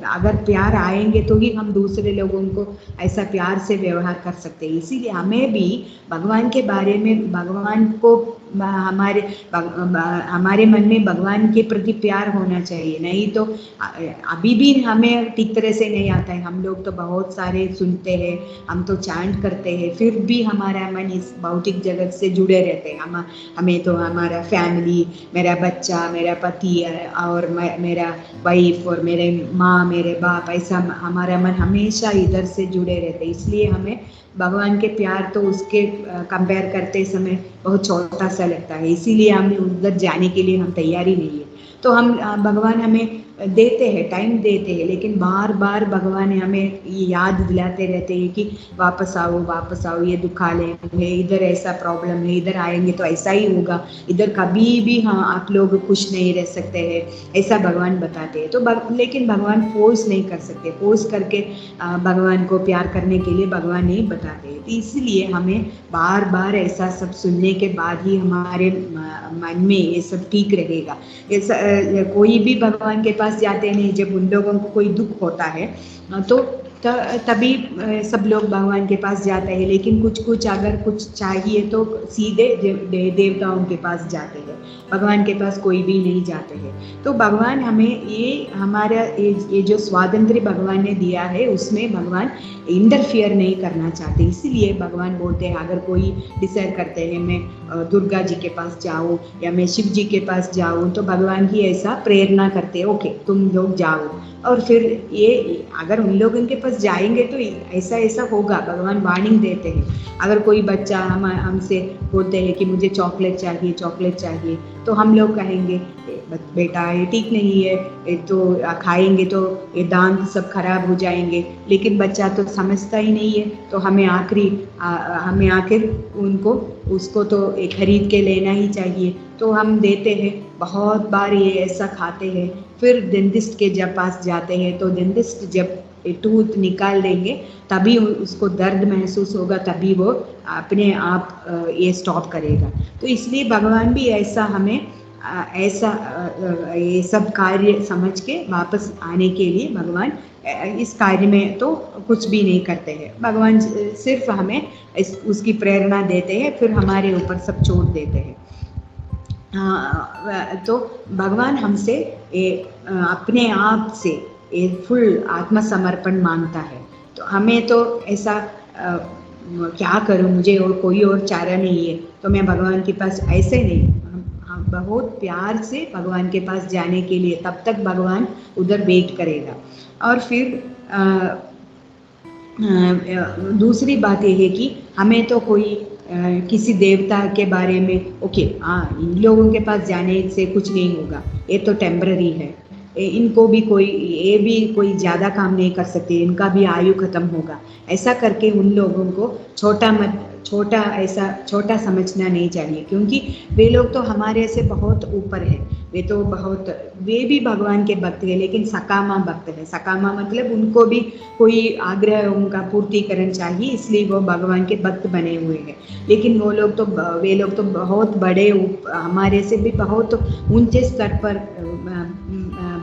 अगर प्यार आएंगे तो ही हम दूसरे लोगों को ऐसा प्यार से व्यवहार कर सकते हैं। इसीलिए हमें भी भगवान के बारे में, भगवान को हमारे मन में भगवान के प्रति प्यार होना चाहिए। नहीं तो अभी भी हमें ठीक तरह से नहीं आता है। हम लोग तो बहुत सारे सुनते हैं, हम तो चैंट करते हैं, फिर भी हमारा मन इस भौतिक जगत से जुड़े रहते हैं। हमें तो हमारा फैमिली, मेरा बच्चा, मेरा पति और मेरा वाइफ और मेरे माँ, मेरे बाप, ऐसा हमारा मन हमेशा इधर से जुड़े रहते हैं। इसलिए हमें भगवान के प्यार तो उसके कंपेयर करते समय बहुत छोटा सा लगता है। इसीलिए हम उधर जाने के लिए हम तैयारी नहीं है। तो हम भगवान हमें देते हैं, टाइम देते हैं, लेकिन बार बार भगवान हमें ये याद दिलाते रहते हैं कि वापस आओ, वापस आओ, ये दुखालय है, इधर ऐसा प्रॉब्लम है, इधर आएंगे तो ऐसा ही होगा, इधर कभी भी हाँ आप लोग खुश नहीं रह सकते हैं, ऐसा भगवान बताते हैं। तो लेकिन भगवान फोर्स नहीं कर सकते। फोर्स करके भगवान को प्यार करने के लिए भगवान नहीं बताते। तो इसलिए हमें बार बार ऐसा सब सुनने के बाद ही हमारे मन में ये सब ठीक रहेगा। कोई भी भगवान के पास जाते नहीं, जब उन लोगों को कोई दुख होता है तो तभी सब लोग भगवान के पास जाते हैं। लेकिन कुछ अगर कुछ चाहिए तो सीधे देवताओं के पास जाते हैं, भगवान के पास कोई भी नहीं जाते हैं। तो भगवान हमें ये जो स्वातंत्र्य भगवान ने दिया है उसमें भगवान इंटरफियर नहीं करना चाहते। इसीलिए भगवान बोलते हैं अगर कोई डिसाइड करते हैं मैं दुर्गा जी के पास जाऊँ या मैं शिव जी के पास जाऊँ, तो भगवान ही ऐसा प्रेरणा करते हैं, ओके तुम लोग जाओ। और फिर ये अगर उन लोगों के पास जाएंगे तो ऐसा ऐसा होगा, भगवान वार्निंग देते हैं। अगर कोई बच्चा हमसे बोलते हैं कि मुझे चॉकलेट चाहिए, चॉकलेट चाहिए, तो हम लोग कहेंगे बेटा ये ठीक नहीं है, ये तो खाएंगे तो ये दांत सब खराब हो जाएंगे। लेकिन बच्चा तो समझता ही नहीं है, तो हमें आखिर उसको तो एक खरीद के लेना ही चाहिए, तो हम देते हैं। बहुत बार ये ऐसा खाते हैं। फिर डेंटिस्ट के जब पास जाते हैं तो डेंटिस्ट जब टूथ निकाल देंगे तभी उसको दर्द महसूस होगा, तभी वो अपने आप ये स्टॉप करेगा। तो इसलिए भगवान भी ऐसा हमें ये सब कार्य समझ के वापस आने के लिए भगवान इस कार्य में तो कुछ भी नहीं करते हैं। भगवान सिर्फ हमें उसकी प्रेरणा देते हैं, फिर हमारे ऊपर सब छोड़ देते हैं। तो भगवान हमसे अपने आप से फुल आत्मसमर्पण मांगता है। तो हमें तो ऐसा क्या करूं, मुझे और कोई और चारा नहीं है तो मैं भगवान के पास, ऐसे नहीं। हम बहुत प्यार से भगवान के पास जाने के लिए तब तक भगवान उधर वेट करेगा। और फिर दूसरी बात यह है कि हमें तो कोई किसी देवता के बारे में ओके इन लोगों के पास जाने से कुछ नहीं होगा, ये तो टेम्पररी है, इनको भी ये भी कोई ज़्यादा काम नहीं कर सकते, इनका भी आयु ख़त्म होगा, ऐसा करके उन लोगों को छोटा समझना नहीं चाहिए। क्योंकि वे लोग तो हमारे से बहुत ऊपर है। वे भी भगवान के भक्त है, लेकिन सकामा भक्त है। सकामा मतलब उनको भी कोई आग्रह उनका पूर्तिकरण चाहिए, इसलिए वो भगवान के भक्त बने हुए हैं। लेकिन वे लोग तो बहुत बड़े, हमारे से भी बहुत ऊंचे स्तर पर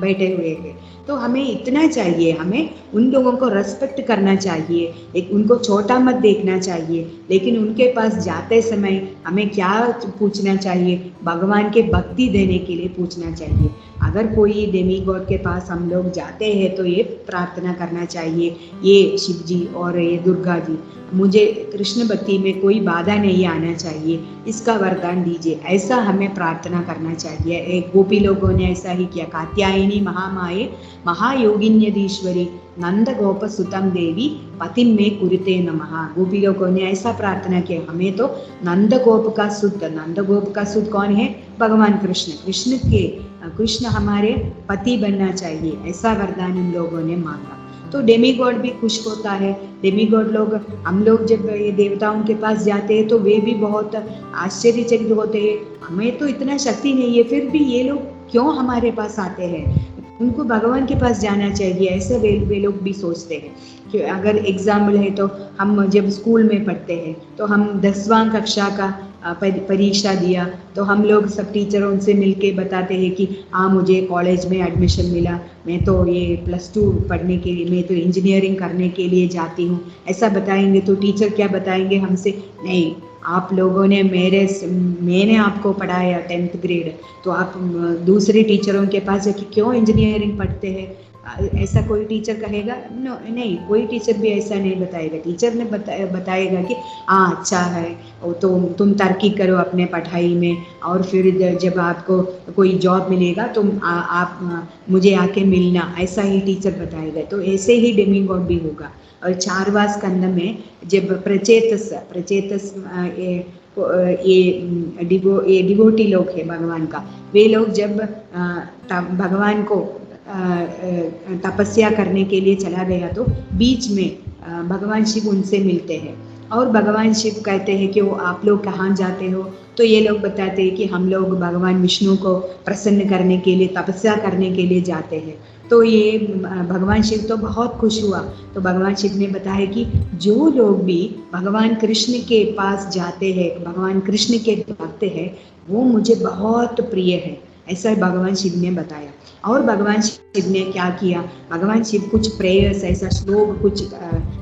बैठे हुए हैं। तो हमें इतना चाहिए, हमें उन लोगों को रेस्पेक्ट करना चाहिए, एक उनको छोटा मत देखना चाहिए। लेकिन उनके पास जाते समय हमें क्या पूछना चाहिए? भगवान के भक्ति देने के लिए पूछना चाहिए। अगर कोई देवी गॉड के पास हम लोग जाते हैं तो ये प्रार्थना करना चाहिए, ये शिव जी और ये दुर्गा जी, मुझे कृष्ण भक्ति में कोई बाधा नहीं आना चाहिए, इसका वरदान दीजिए, ऐसा हमें प्रार्थना करना चाहिए। एक गोपी लोगों ने ऐसा ही किया। कात्यायनी महामाये महायोगिन्यधीश्वरी नंद गोप सुतम देवी पतिम में कुरुते नमः। गोपी लोगों ने ऐसा प्रार्थना किया, हमें तो नंद गोप का सुत कौन है? भगवान कृष्ण हमारे पति बनना चाहिए, ऐसा वरदान उन लोगों ने मांगा। तो डेमी गॉड भी खुश होता है। डेमी गॉड लोग, हम लोग जब ये देवताओं के पास जाते हैं तो वे भी बहुत आश्चर्यचकित होते हैं, हमें तो इतना शक्ति नहीं है, फिर भी ये लोग क्यों हमारे पास आते हैं? उनको भगवान के पास जाना चाहिए, ऐसे वे लोग भी सोचते हैं। कि अगर एग्जाम्पल है तो हम जब स्कूल में पढ़ते हैं तो हम 10वां कक्षा का परीक्षा दिया तो हम लोग सब टीचरों उनसे मिलके बताते हैं कि हाँ मुझे कॉलेज में एडमिशन मिला, मैं तो ये +2 पढ़ने के लिए, मैं तो इंजीनियरिंग करने के लिए जाती हूँ, ऐसा बताएंगे तो टीचर क्या बताएंगे हमसे, नहीं आप लोगों ने मैंने आपको पढ़ाया 10th ग्रेड, तो आप दूसरे टीचरों के पास जाके क्यों इंजीनियरिंग पढ़ते हैं, ऐसा कोई टीचर कहेगा? नहीं, कोई टीचर भी ऐसा नहीं बताएगा। टीचर ने बताएगा कि हाँ अच्छा है, तो तुम तरक्की करो अपने पढ़ाई में, और फिर जब आपको कोई जॉब मिलेगा तो आप मुझे आके मिलना, ऐसा ही टीचर बताएगा। तो ऐसे ही डेमिगॉड भी होगा। और 4वां स्कंद में जब प्रचेतस ये डिवोटी लोग है भगवान का, वे लोग जब भगवान को तपस्या करने के लिए चला गया तो बीच में भगवान शिव उनसे मिलते हैं और भगवान शिव कहते हैं कि वो आप लोग कहाँ जाते हो, तो ये लोग बताते हैं कि हम लोग भगवान विष्णु को प्रसन्न करने के लिए, तपस्या करने के लिए जाते हैं। तो ये भगवान शिव तो बहुत खुश हुआ। तो भगवान शिव ने बताया कि जो लोग भी भगवान कृष्ण के पास जाते हैं, भगवान कृष्ण के भक्त हैं, वो मुझे बहुत प्रिय है, ऐसा भगवान शिव ने बताया। और भगवान शिव ने क्या किया, भगवान शिव कुछ प्रेयर्स, ऐसा श्लोक कुछ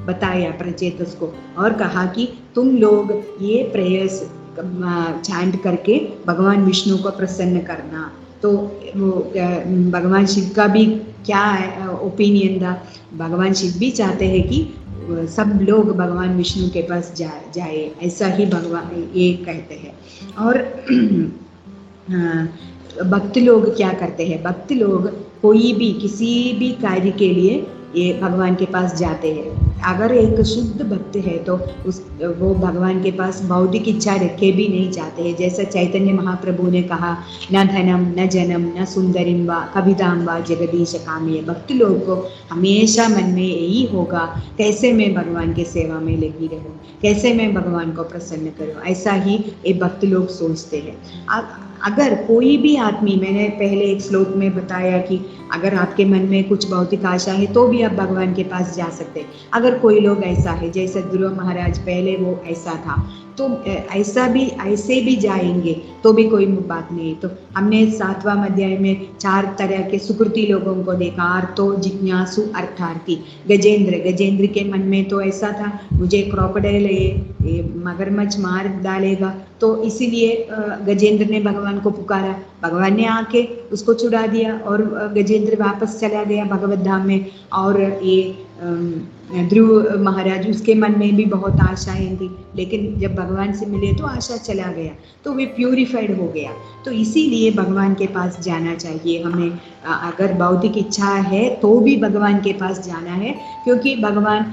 बताया प्रचेतस को और कहा कि तुम लोग ये प्रेयर्स चैंट करके भगवान विष्णु को प्रसन्न करना। तो वो भगवान शिव का भी क्या ओपिनियन था, भगवान शिव भी चाहते हैं कि सब लोग भगवान विष्णु के पास जाए, ऐसा ही भगवान ये कहते हैं। और भक्त लोग क्या करते हैं, भक्त लोग कोई भी किसी भी कार्य के लिए ये भगवान के पास जाते हैं। अगर एक शुद्ध भक्त है तो वो भगवान के पास भौतिक इच्छा रखे भी नहीं जाते हैं। जैसा चैतन्य महाप्रभु ने कहा, न धनम न जनम न सुंदरिम व कविताम व जगदीश काम्य। भक्त लोग को हमेशा मन में यही होगा, कैसे मैं भगवान के सेवा में लगी रहूं, कैसे मैं भगवान को प्रसन्न करूं, ऐसा ही ये भक्त लोग सोचते हैं। अगर कोई भी आदमी, मैंने पहले एक श्लोक में बताया कि अगर आपके मन में कुछ भौतिक आशा है तो भी आप भगवान के पास जा सकते हैं। अगर कोई लोग ऐसा है, जैसे ध्रुव महाराज पहले वो ऐसा था, तो ऐसे भी जाएंगे तो भी कोई बात नहीं। तो हमने 7वां अध्याय में 4 तरह के सुकृति लोगों को देखा, आर्तो, जिज्ञासु, अर्थार्थी। गजेंद्र के मन में तो ऐसा था, मुझे क्रोकोडाइल ये मगरमच्छ मार डालेगा, तो इसीलिए गजेंद्र ने भगवान को पुकारा, भगवान ने आके उसको छुड़ा दिया और गजेंद्र वापस चला गया भगवत धाम में। और ये ध्रुव महाराज, उसके मन में भी बहुत आशाएं थी, लेकिन जब भगवान से मिले तो आशा चला गया, तो वे प्यूरिफाइड हो गया। तो इसीलिए भगवान के पास जाना चाहिए हमें। अगर भौतिक इच्छा है तो भी भगवान के पास जाना है, क्योंकि भगवान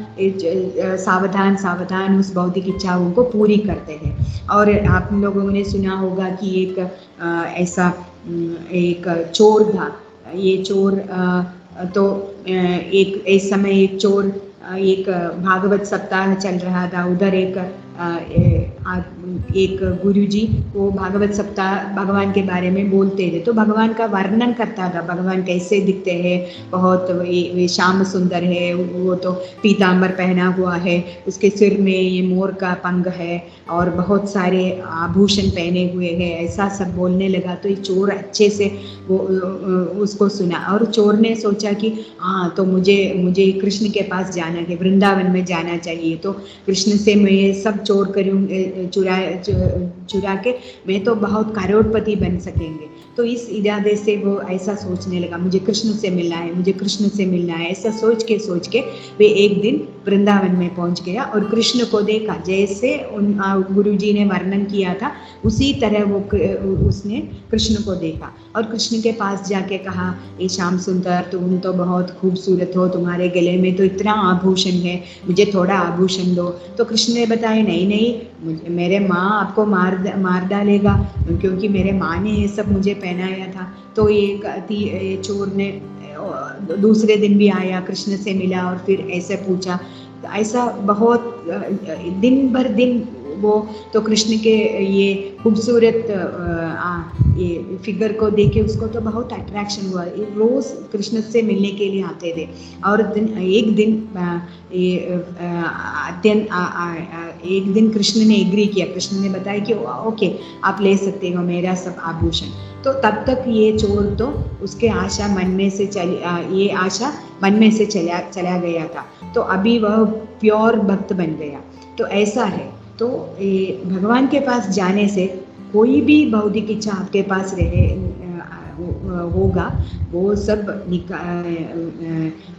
सावधान सावधान उस भौतिक इच्छाओं को पूरी करते हैं। और आप लोगों ने सुना होगा कि ऐसा एक चोर था। ये चोर तो एक इस समय एक चोर, एक भागवत सप्ताह चल रहा था, उधर एक गुरुजी वो भागवत सप्ताह भगवान के बारे में बोलते थे, तो भगवान का वर्णन करता था, भगवान कैसे दिखते हैं, बहुत वे श्याम सुंदर है, वो तो पीतांबर पहना हुआ है, उसके सिर में ये मोर का पंख है और बहुत सारे आभूषण पहने हुए हैं, ऐसा सब बोलने लगा। तो ये चोर अच्छे से वो उसको सुना और चोर ने सोचा कि हाँ, तो मुझे कृष्ण के पास जाना है, वृंदावन में जाना चाहिए, तो कृष्ण से मैं ये सब चोर करूँ, चुरा के मैं तो बहुत करोड़पति बन सकेंगे। तो इस इरादे से वो ऐसा सोचने लगा, मुझे कृष्ण से मिलना है, मुझे कृष्ण से मिलना है, ऐसा सोच के वे एक दिन वृंदावन में पहुंच गया और कृष्ण को देखा। जैसे गुरुजी ने वर्णन किया था उसी तरह उसने कृष्ण को देखा और कृष्ण के पास जाके कहा, ये श्याम सुंदर, तुम तो बहुत खूबसूरत हो, तुम्हारे गले में तो इतना आभूषण है, मुझे थोड़ा आभूषण दो। तो कृष्ण ने बताया, नहीं, मेरे माँ आपको मार डालेगा, क्योंकि मेरे माँ ने ये सब मुझे पहनाया था। तो ये चोर ने दूसरे दिन भी आया, कृष्ण से मिला और फिर ऐसे पूछा ऐसा बहुत दिन भर दिन वो तो कृष्ण के ये खूबसूरत ये फिगर को देख के उसको तो बहुत अट्रैक्शन हुआ। ये रोज़ कृष्ण से मिलने के लिए आते थे और एक दिन एक दिन कृष्ण ने एग्री किया। कृष्ण ने बताया कि ओके आप ले सकते हो मेरा सब आभूषण। तो तब तक ये चोर तो उसके आशा मन में से ये आशा मन में से चला गया था। तो अभी वह प्योर भक्त बन गया। तो ऐसा है। तो भगवान के पास जाने से कोई भी भौतिक इच्छा आपके पास रहे होगा वो सब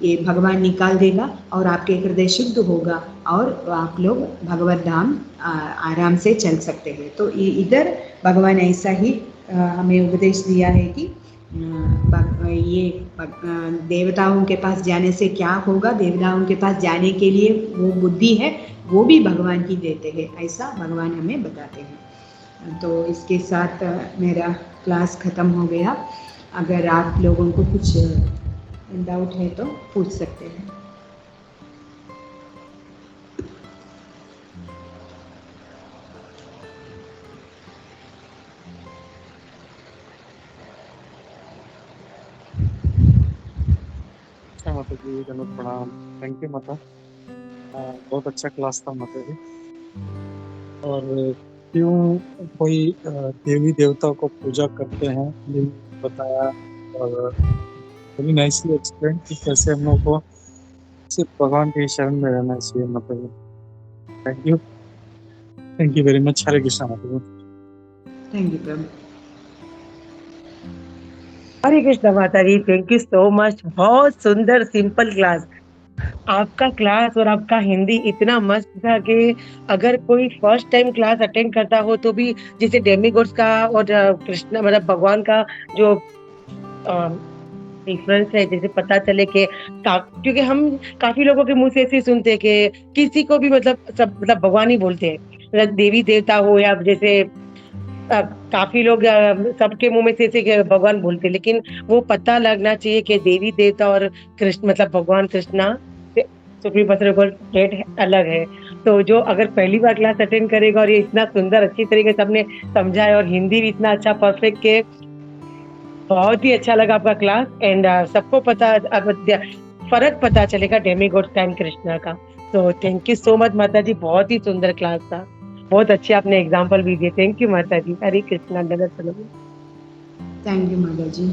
ये भगवान निकाल देगा और आपके हृदय शुद्ध होगा और आप लोग भगवत धाम आराम से चल सकते हैं। तो इधर भगवान ऐसा ही हमें उपदेश दिया है कि ये देवताओं के पास जाने से क्या होगा। देवताओं के पास जाने के लिए वो बुद्धि है वो भी भगवान की देते हैं, ऐसा भगवान हमें बताते हैं। तो इसके साथ मेरा क्लास ख़त्म हो गया। अगर आप लोगों को कुछ डाउट है तो पूछ सकते हैं। अच्छा माता जी, धन्यवाद, प्रणाम। थैंक यू माता। बहुत अच्छा क्लास था माता जी। और क्यों कोई देवी देवता को पूजा करते हैं ये बताया और वेरी नाइसली एक्सप्लेन कि कैसे हम लोग को सिर्फ भगवान के शरण में रहना चाहिए माता जी। Thank you very much. Hare Krishna माता जी। थैंक यू प्रभु। हरे कृष्णा माता जी, थैंक यू सो मच। बहुत सुंदर सिंपल क्लास। आपका क्लास और आपका हिंदी इतना मस्त था कि अगर कोई फर्स्ट टाइम क्लास अटेंड करता हो तो भी जैसे डेमिगॉड्स का और कृष्ण मतलब भगवान का जो डिफरेंस है जैसे पता चले कि क्योंकि हम काफी लोगों के मुंह से ऐसे सुनते हैं कि किसी को भी मतलब सब मतलब भगवान ही बोलते हैं, मतलब देवी देवता हो या जैसे काफी लोग सबके मुंह में से ऐसे भगवान बोलते हैं, लेकिन वो पता लगना चाहिए कि देवी देवता और कृष्ण मतलब भगवान कृष्णा सुप्रीम पर्सन स्टेट अलग है। तो जो अगर पहली बार क्लास अटेंड करेगा और ये इतना सुंदर अच्छी तरीके से सबने समझाया और हिंदी भी इतना अच्छा परफेक्ट के बहुत ही अच्छा लगा आपका क्लास। एंड सबको फर्क पता चलेगा डेमीगॉड्स का एंड कृष्णा का। तो थैंक यू सो मच माता जी, बहुत ही सुंदर क्लास था, बहुत अच्छे आपने एग्जाम्पल भी दिए। थैंक यू माता जी। हरे कृष्णा। थैंक यू माता जी।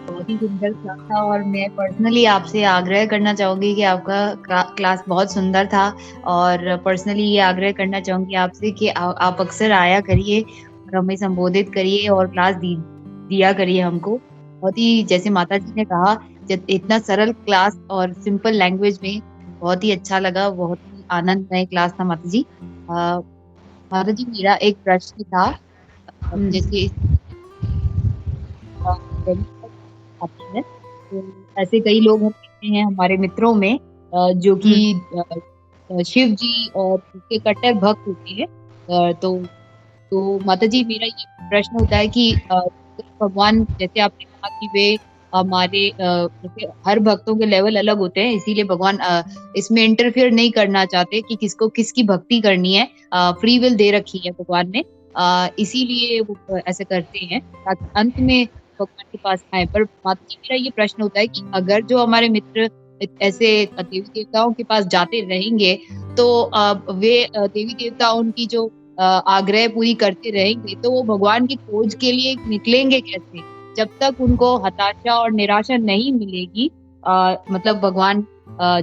बहुत ही सुंदर क्लास था और मैं पर्सनली आपसे आग्रह करना चाहूंगी कि आपका क्लास बहुत सुंदर था और पर्सनली ये आग्रह करना चाहूंगी आपसे कि आप अक्सर आया करिए और हमें संबोधित करिए और क्लास दिया करिए हमको। बहुत ही जैसे माता जी ने कहा इतना सरल क्लास और सिंपल लैंग्वेज में बहुत ही अच्छा लगा, बहुत ही आनंदमय क्लास था माता जी। माता जी मेरा एक प्रश्न था, जैसे आती है तो ऐसे कई लोग हम देखते हैं हमारे मित्रों में जो कि शिव जी और उसके कट्टर भक्त होते हैं। तो माता जी मेरा ये प्रश्न होता है कि भगवान जैसे आपने कहा कि वे हमारे जैसे हर भक्तों के लेवल अलग होते हैं, इसीलिए भगवान इसमें इंटरफियर नहीं करना चाहते कि किसको किसकी भक्ति करनी है। फ्री विल दे रखी है भगवान ने, इसीलिए वो ऐसे करते हैं ताकि अंत में भगवान के पास आए। पर माता जी मेरा ये प्रश्न होता है कि अगर जो हमारे मित्र ऐसे देवी देवताओं के पास जाते रहेंगे तो वे देवी देवता उनकी जो आग्रह पूरी करते रहेंगे तो वो भगवान की खोज के लिए निकलेंगे कैसे? जब तक उनको हताशा और निराशा नहीं मिलेगी मतलब भगवान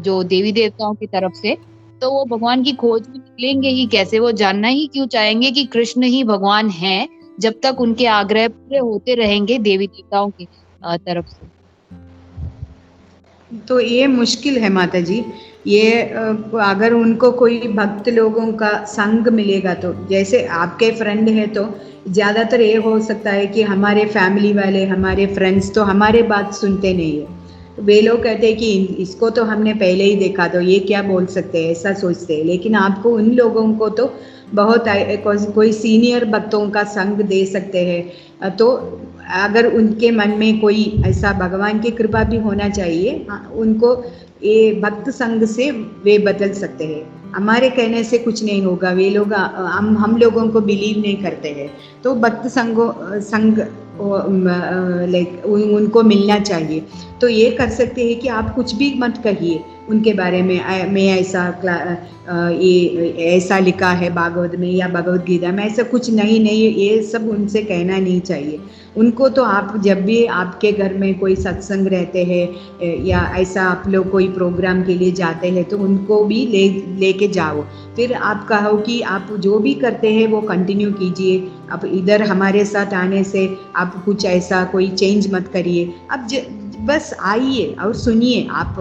जो देवी देवताओं की तरफ से, तो वो भगवान की खोज में निकलेंगे ही कैसे? वो जानना ही क्यों चाहेंगे कि कृष्ण ही भगवान हैं, जब तक उनके आग्रह पूरे होते रहेंगे देवी देवताओं की तरफ से। तो ये मुश्किल है माता जी। ये अगर उनको कोई भक्त लोगों का संग मिलेगा तो जैसे आपके फ्रेंड है तो ज़्यादातर ये हो सकता है कि हमारे फैमिली वाले हमारे फ्रेंड्स तो हमारे बात सुनते नहीं है। वे लोग कहते हैं कि इसको तो हमने पहले ही देखा तो ये क्या बोल सकते हैं, ऐसा सोचते हैं। लेकिन आपको उन लोगों को तो बहुत कोई सीनियर भक्तों का संग दे सकते हैं। तो अगर उनके मन में कोई ऐसा भगवान की कृपा भी होना चाहिए, उनको ये भक्त संग से वे बदल सकते हैं। हमारे कहने से कुछ नहीं होगा, वे लोग हम लोगों को बिलीव नहीं करते हैं। तो भक्त संग लाइक उनको मिलना चाहिए। तो ये कर सकते हैं कि आप कुछ भी मत कहिए उनके बारे में, मैं ऐसा ये ऐसा लिखा है भागवत में या भगवत गीता में, ऐसा कुछ नहीं, ये सब उनसे कहना नहीं चाहिए। उनको तो आप जब भी आपके घर में कोई सत्संग रहते हैं या ऐसा आप लोग कोई प्रोग्राम के लिए जाते हैं तो उनको भी लेके जाओ। फिर आप कहो कि आप जो भी करते हैं वो कंटिन्यू कीजिए। आप इधर हमारे साथ आने से आप कुछ ऐसा कोई चेंज मत करिए। आप बस आइए और सुनिए। आप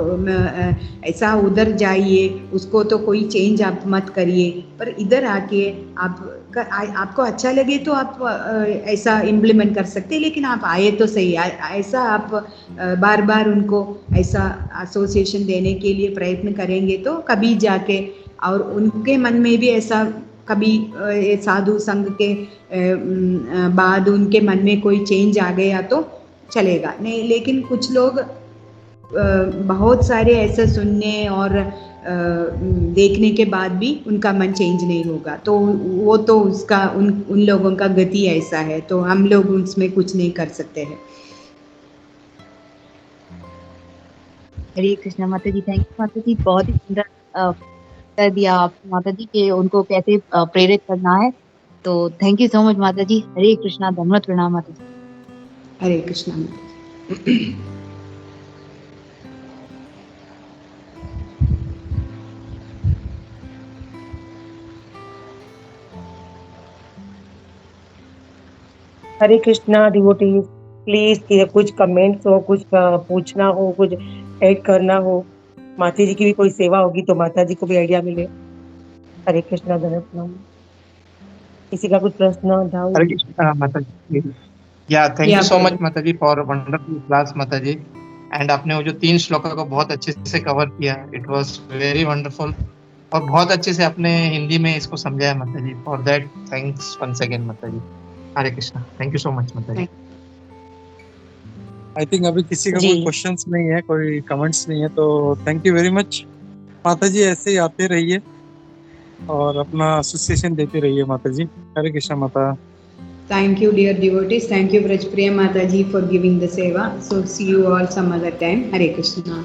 ऐसा उधर जाइए, उसको तो कोई चेंज आप मत करिए, पर इधर आके आपको अच्छा लगे तो आप ऐसा इम्प्लीमेंट कर सकते हैं। लेकिन आप आए तो सही। ऐसा आप बार बार उनको ऐसा एसोसिएशन देने के लिए प्रयत्न करेंगे तो कभी जाके, और उनके मन में भी ऐसा कभी साधु संग के बाद उनके मन में कोई चेंज आ गया तो चलेगा नहीं। लेकिन कुछ लोग बहुत सारे ऐसे सुनने और देखने के बाद भी उनका मन चेंज नहीं होगा, तो वो तो उसका उन लोगों का गति ऐसा है, तो हम लोग उसमें कुछ नहीं कर सकते हैं। हरे कृष्णा माता जी, थैंक यू माता जी, बहुत ही सुंदर कर दिया आप माता जी के उनको कैसे प्रेरित करना है। तो थैंक यू सो मच माता जी। हरे कृष्णा, धन्यवाद, प्रणाम माता जी। हरे कृष्णा माता जी। हरे कृष्णा डिवोटीज, प्लीज कुछ कमेंट्स हो, कुछ पूछना हो, कुछ ऐड करना हो, माता जी की भी कोई सेवा होगी तो माता जी को भी आइडिया मिले। हरे कृष्णा, धन्यवाद। किसी का कुछ प्रश्न, डाउट? हरे कृष्णा माता जी। या थैंक यू सो मच माता जी फॉर वंडरफुल क्लास माता जी। एंड आपने वो जो 3 श्लोकों को बहुत अच्छे से कवर किया, इट वाज वेरी वंडरफुल, और बहुत अच्छे से आपने हिंदी में इसको समझाया माता जी। For that thanks once again माता जी। Hare Krishna, thank you so much माता जी। आई थिंक अभी किसी का कोई क्वेश्चंस नहीं है, कोई कमेंट्स नहीं है, तो थैंक यू वेरी मच माता जी। ऐसे ही आते रहिए और अपना एसोसिएशन देते रहिए माता जी। हरे कृष्णा माता। Thank you, dear devotees. Thank you, Brajpriya Mataji, for giving the seva. So see you all some other time. Hare Krishna.